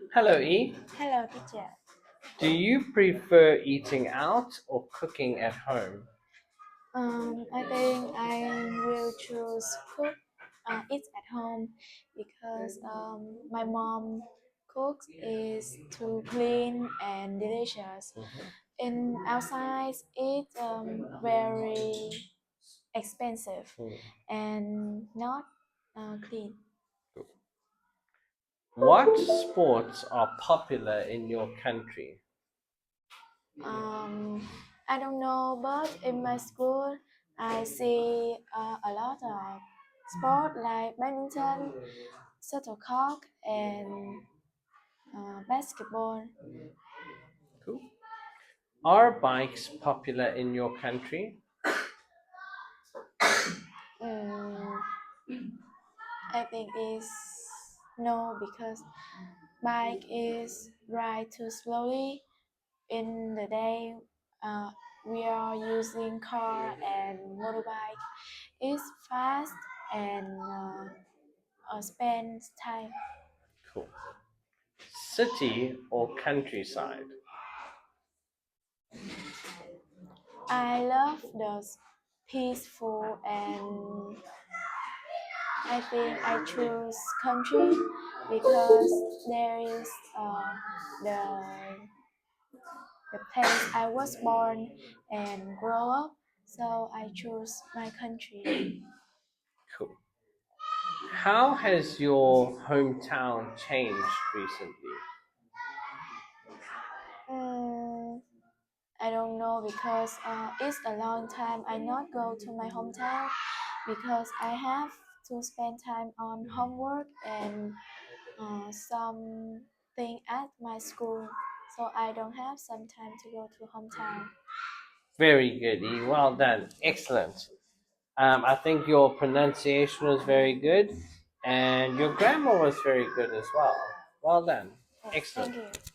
Hello, E. Hello, teacher. Do you prefer eating out or cooking at home? I think I will choose cook eat at home because my mom cooks is too clean and delicious. In outside, it's very expensive and not clean. What sports are popular in your country? Um, I don't know, but in my school, I see a lot of sport like badminton, shuttlecock, and basketball. Cool. Are bikes popular in your country? Mm, I think is no because bike is ride too slowly. In the day, uh, we are using car and motorbike. It's fast and spend time. Cool. City or countryside? I love the peaceful and I think I choose country because there is the the place I was born and grow up. So I choose my country. Cool. How has your hometown changed recently? Mm, I don't know because it's a long time I not go to my hometown because I have to spend time on homework and something at my school, so I don't have some time to go to hometown. Very good, E. Well done. Excellent. I think your pronunciation was very good, and your grammar was very good as well. Well done. Yes, Excellent. thank you.